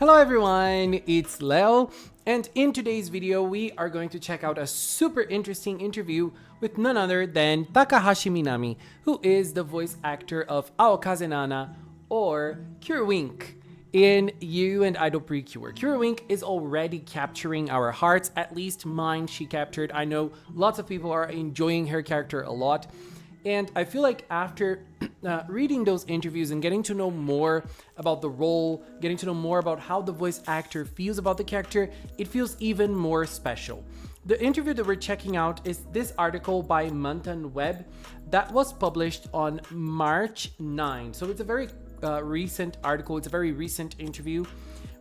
Hello everyone, it's Leo, and in today's video we are going to check out a super interesting interview with none other than Takahashi Minami, who is the voice actor of Aokaze Nana or Kirwink in You and Idol Precure. Kirwink is already capturing our hearts, at least mine she captured. I know lots of people are enjoying her character a lot. And I feel like after reading those interviews and getting to know more about the role, getting to know more about how the voice actor feels about the character, it feels even more special. The interview that we're checking out is this article by Muntan Web that was published on March 9. So it's a very recent article. It's a very recent interview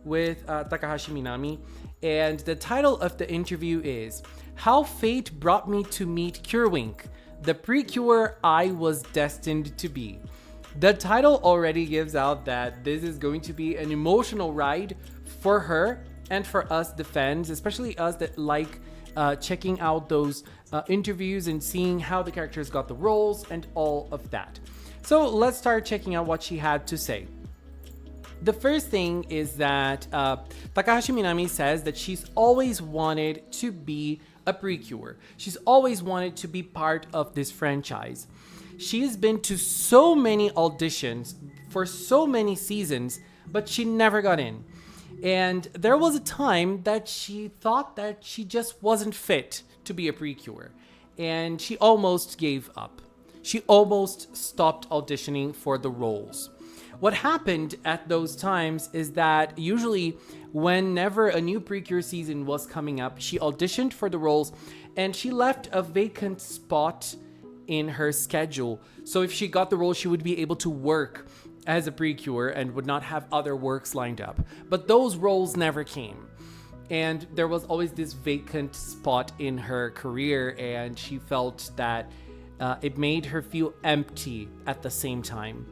with Takahashi Minami. And the title of the interview is How Fate Brought Me to Meet Kirwink, the Precure I Was Destined to Be. The title already gives out that this is going to be an emotional ride for her and for us, the fans, especially us that like checking out those interviews and seeing how the characters got the roles and all of that. So let's start checking out what she had to say. The first thing is that Takahashi Minami says that she's always wanted to be a Precure. She's always wanted to be part of this franchise. She's been to so many auditions for so many seasons, but she never got in. And there was a time that she thought that she just wasn't fit to be a Precure, and she almost gave up. She almost stopped auditioning for the roles. What happened at those times is that usually whenever a new Precure season was coming up, she auditioned for the roles and she left a vacant spot in her schedule. So if she got the role, she would be able to work as a Precure and would not have other works lined up. But those roles never came. And there was always this vacant spot in her career, and she felt that it made her feel empty at the same time.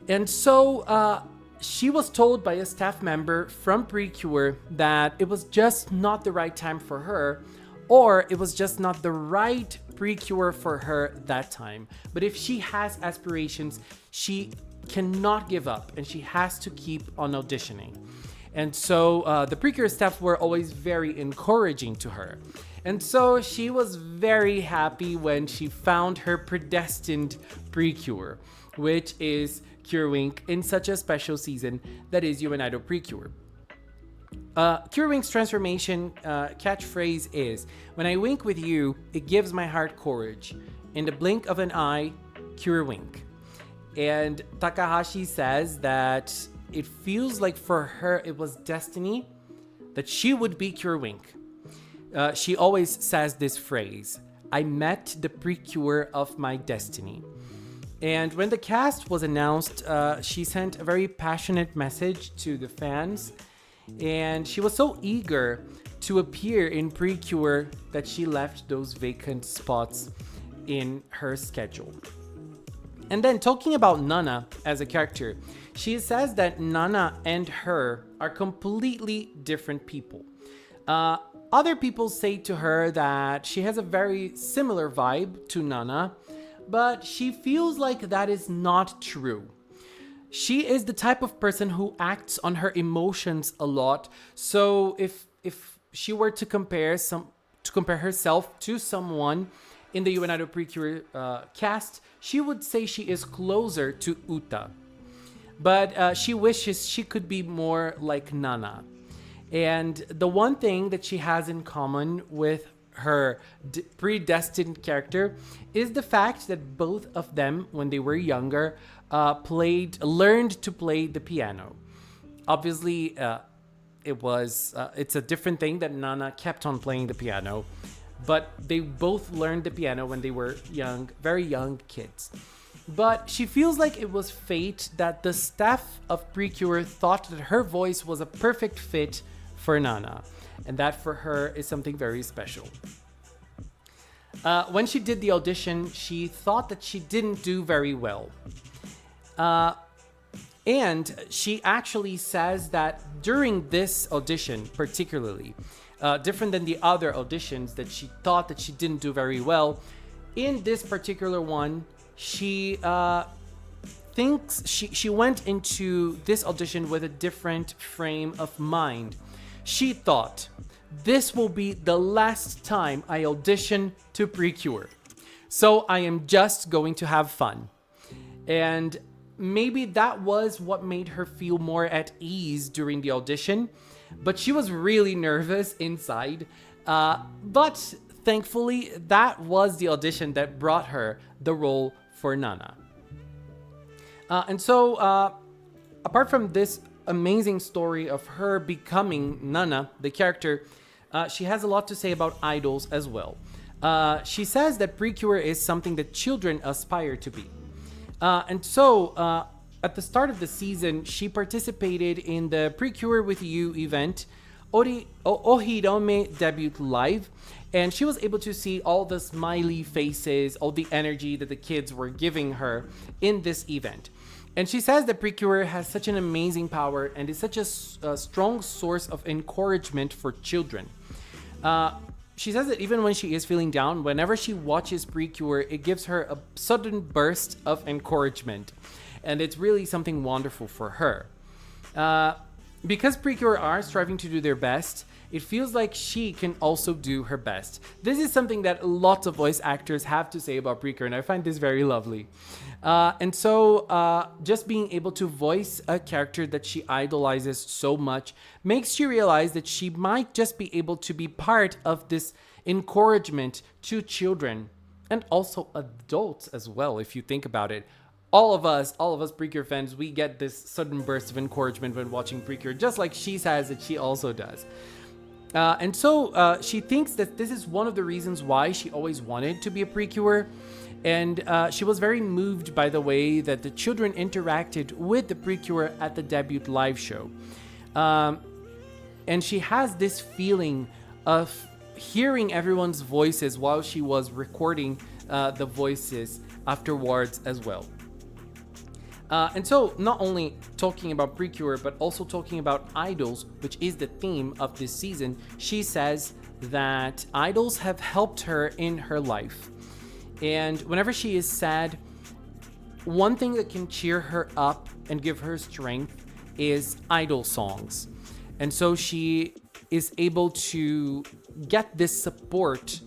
And so she was told by a staff member from Precure that it was just not the right time for her, or it was just not the right Precure for her that time. But if she has aspirations, she cannot give up and she has to keep on auditioning. And so the Precure staff were always very encouraging to her. And so she was very happy when she found her predestined Precure, which is Kirwink in such a special season that is You and Idol Precure. Kirwink's transformation catchphrase is, "When I wink with you, it gives my heart courage. In the blink of an eye, Kirwink." And Takahashi says that it feels like for her it was destiny that she would be Kirwink. She always says this phrase, "I met the Precure of my destiny." And when the cast was announced, she sent a very passionate message to the fans. And she was so eager to appear in Precure that she left those vacant spots in her schedule. And then talking about Nana as a character, she says that Nana and her are completely different people. Other people say to her that she has a very similar vibe to Nana, but she feels like that is not true. She is the type of person who acts on her emotions a lot. So if she were to compare herself to someone in the You and Idol Precure cast, she would say she is closer to Uta. But she wishes she could be more like Nana. And the one thing that she has in common with her predestined character is the fact that both of them, when they were younger, learned to play the piano. Obviously, it's a different thing that Nana kept on playing the piano, but they both learned the piano when they were young, very young kids. But she feels like it was fate that the staff of Precure thought that her voice was a perfect fit for Nana, and that for her is something very special. When she did the audition, she thought that she didn't do very well. And she actually says that during this audition, particularly, different than the other auditions that she thought that she didn't do very well, in this particular one, she thinks she went into this audition with a different frame of mind. She thought, this will be the last time I audition to Precure, so I am just going to have fun. And maybe that was what made her feel more at ease during the audition, but she was really nervous inside. But thankfully, that was the audition that brought her the role for Nana. And so, apart from this amazing story of her becoming Nana, the character, she has a lot to say about idols as well. She says that Precure is something that children aspire to be. And so, at the start of the season, she participated in the Precure with You event, Ohirome Debut Live, and she was able to see all the smiley faces, all the energy that the kids were giving her in this event. And she says that Precure has such an amazing power and is such a strong source of encouragement for children. She says that even when she is feeling down, whenever she watches Precure, it gives her a sudden burst of encouragement. And it's really something wonderful for her. Because Precure are striving to do their best, it feels like she can also do her best. This is something that lots of voice actors have to say about Precure, and I find this very lovely. And so just being able to voice a character that she idolizes so much makes she realize that she might just be able to be part of this encouragement to children and also adults as well, if you think about it. All of us Precure fans, we get this sudden burst of encouragement when watching Precure, just like she says that she also does. And so she thinks that this is one of the reasons why she always wanted to be a Precure. And she was very moved by the way that the children interacted with the Precure at the debut live show. And she has this feeling of hearing everyone's voices while she was recording the voices afterwards as well. And so not only talking about Precure, but also talking about idols, which is the theme of this season, she says that idols have helped her in her life. And whenever she is sad, one thing that can cheer her up and give her strength is idol songs. And so she is able to get this support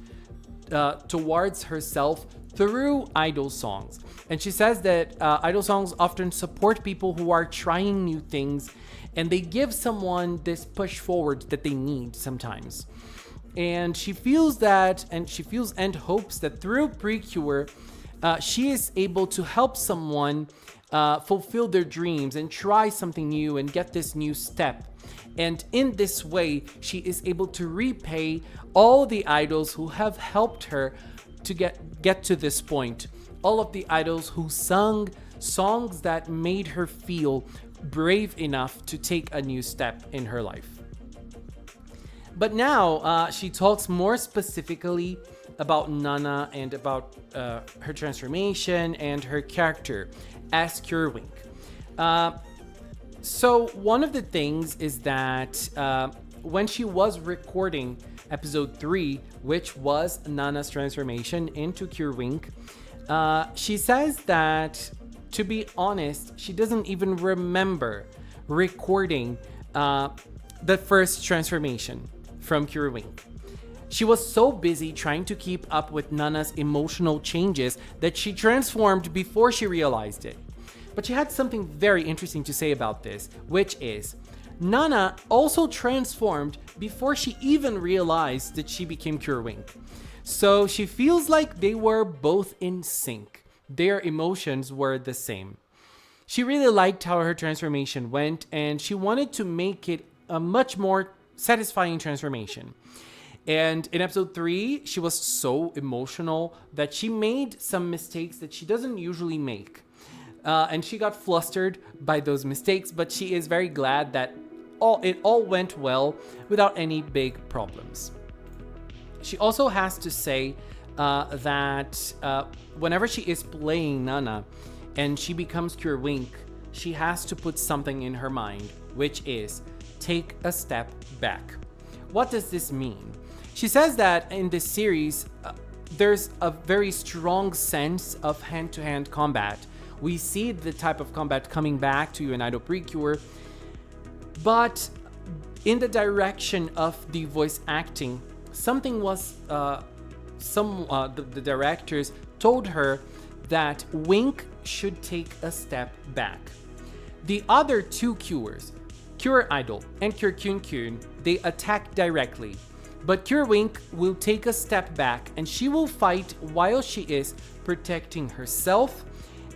towards herself through idol songs. And she says that idol songs often support people who are trying new things, and they give someone this push forward that they need sometimes. And she feels that, and hopes that through Precure, she is able to help someone fulfill their dreams and try something new and get this new step. And in this way, she is able to repay all the idols who have helped her to get to this point. All of the idols who sung songs that made her feel brave enough to take a new step in her life. But now she talks more specifically about Nana and about her transformation and her character as Curewink. So one of the things is that when she was recording episode 3, which was Nana's transformation into Curewink, she says that, to be honest, she doesn't even remember recording the first transformation from Curewink. She was so busy trying to keep up with Nana's emotional changes that she transformed before she realized it. But she had something very interesting to say about this, which is Nana also transformed before she even realized that she became Curewink. So she feels like they were both in sync. Their emotions were the same. She really liked how her transformation went, and she wanted to make it a much more satisfying transformation. And in episode 3, she was so emotional that she made some mistakes that she doesn't usually make. And she got flustered by those mistakes, but she is very glad that it all went well without any big problems. She also has to say that whenever she is playing Nana and she becomes Curewink, she has to put something in her mind, which is take a step back. What does this mean? She says that in this series, there's a very strong sense of hand-to-hand combat, We see the type of combat coming back to you in Idol Precure, but in the direction of the voice acting, something was the directors told her that Wink should take a step back. The other two Cures, Cure Idol and Cure Kyun Kyun, they attack directly, but Cure Wink will take a step back and she will fight while she is protecting herself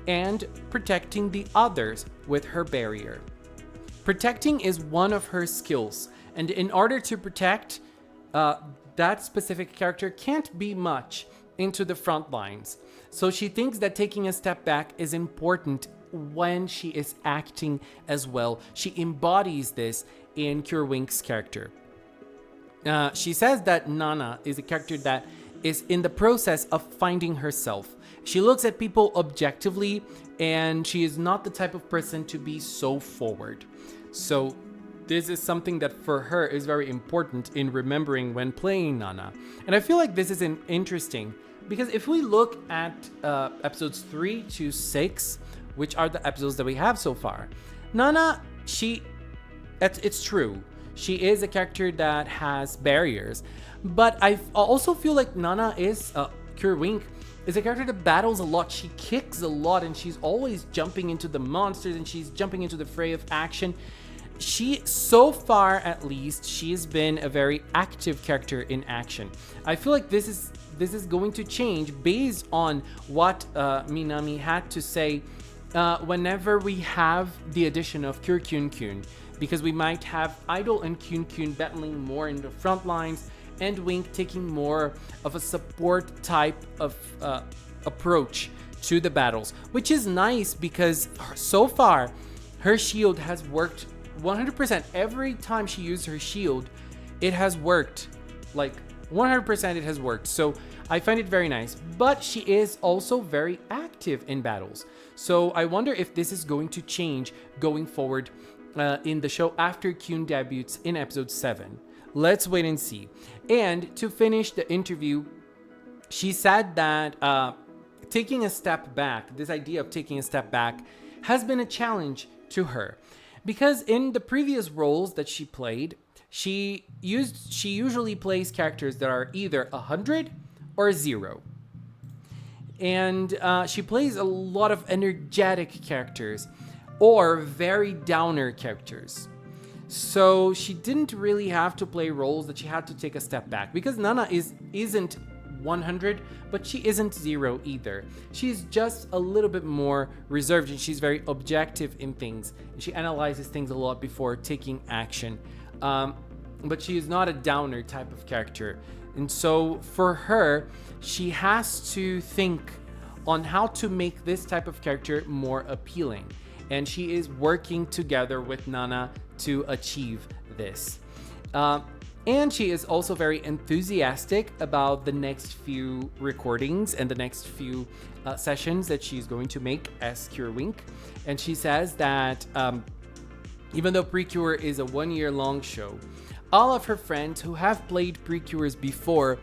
and protecting the others with her barrier. Protecting is one of her skills, and in order to protect, that specific character can't be much into the front lines. So she thinks that taking a step back is important when she is acting as well. She embodies this in Cure Wink's character. She says that Nana is a character that is in the process of finding herself. She looks at people objectively, and she is not the type of person to be so forward. So this is something that for her is very important in remembering when playing Nana. And I feel like this is interesting because if we look at episodes 3 to 6, which are the episodes that we have so far, Nana, it's true, she is a character that has barriers, but I also feel like Nana is, Cure Wink, is a character that battles a lot. She kicks a lot, and she's always jumping into the monsters, and she's jumping into the fray of action. She, so far at least, she's been a very active character in action. I feel like this is going to change based on what Minami had to say whenever we have the addition of Cure Kyun Kyun, because we might have Idol and Kyun Kyun battling more in the front lines, and Wink taking more of a support type of approach to the battles, which is nice because so far her shield has worked 100%. Every time she used her shield, it has worked. Like 100% it has worked. So I find it very nice. But she is also very active in battles. So I wonder if this is going to change going forward in the show after Kyun debuts in episode 7. Let's wait and see. And to finish the interview, she said that taking a step back, this idea of taking a step back, has been a challenge to her. Because in the previous roles that she played, she usually plays characters that are either 100 or 0. And she plays a lot of energetic characters or very downer characters. So she didn't really have to play roles that she had to take a step back, because Nana isn't 100, but she isn't 0 either. She's just a little bit more reserved, and she's very objective in things. She analyzes things a lot before taking action. But she is not a downer type of character. And so for her, she has to think on how to make this type of character more appealing. And she is working together with Nana to achieve this. And she is also very enthusiastic about the next few recordings and the next few sessions that she's going to make as Cure Wink. And she says that even though Precure is a 1-year-long show, all of her friends who have played Precures before,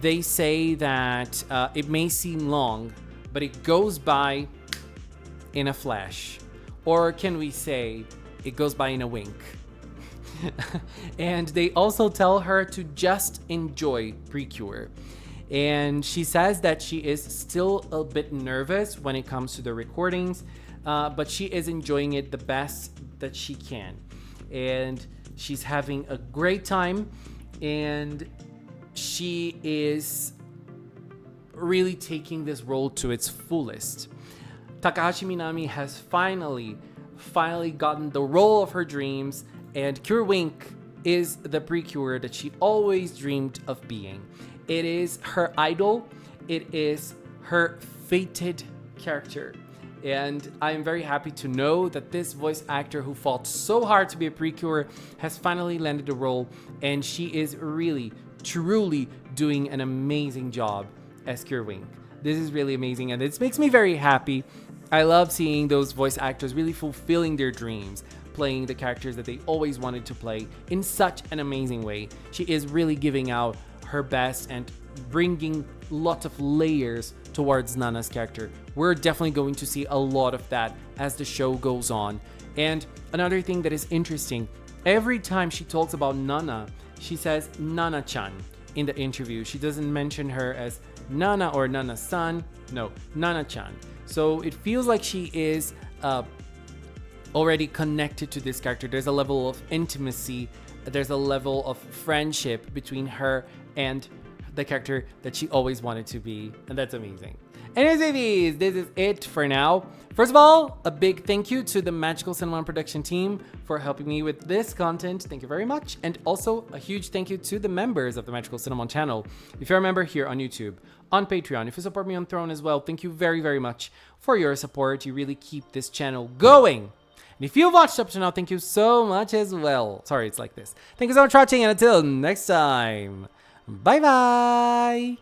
they say that it may seem long, but it goes by in a flash. Or can we say it goes by in a wink? And they also tell her to just enjoy Precure. And she says that she is still a bit nervous when it comes to the recordings, but she is enjoying it the best that she can. And she's having a great time, and she is really taking this role to its fullest. Takahashi Minami has finally gotten the role of her dreams, and Cure Wink is the Precure that she always dreamed of being. It is her idol, it is her fated character. And I am very happy to know that this voice actor who fought so hard to be a Precure has finally landed the role, and she is really, truly doing an amazing job as Cure Wink. This is really amazing, and this makes me very happy. I love seeing those voice actors really fulfilling their dreams, playing the characters that they always wanted to play in such an amazing way. She is really giving out her best and bringing lots of layers towards Nana's character. We're definitely going to see a lot of that as the show goes on. And another thing that is interesting, every time she talks about Nana, she says Nana-chan in the interview. She doesn't mention her as Nana or Nana-san. No, Nana-chan. So it feels like she is already connected to this character. There's a level of intimacy. There's a level of friendship between her and the character that she always wanted to be. And that's amazing. Anyways, babies, this is it for now. First of all, a big thank you to the Magical Cinnamon production team for helping me with this content. Thank you very much. And also a huge thank you to the members of the Magical Cinnamon channel. If you're a member here on YouTube, on Patreon, if you support me on Throne as well, thank you very, very much for your support. You really keep this channel going. And if you've watched up to now, thank you so much as well. Sorry, it's like this. Thank you so much for watching, and until next time, bye-bye.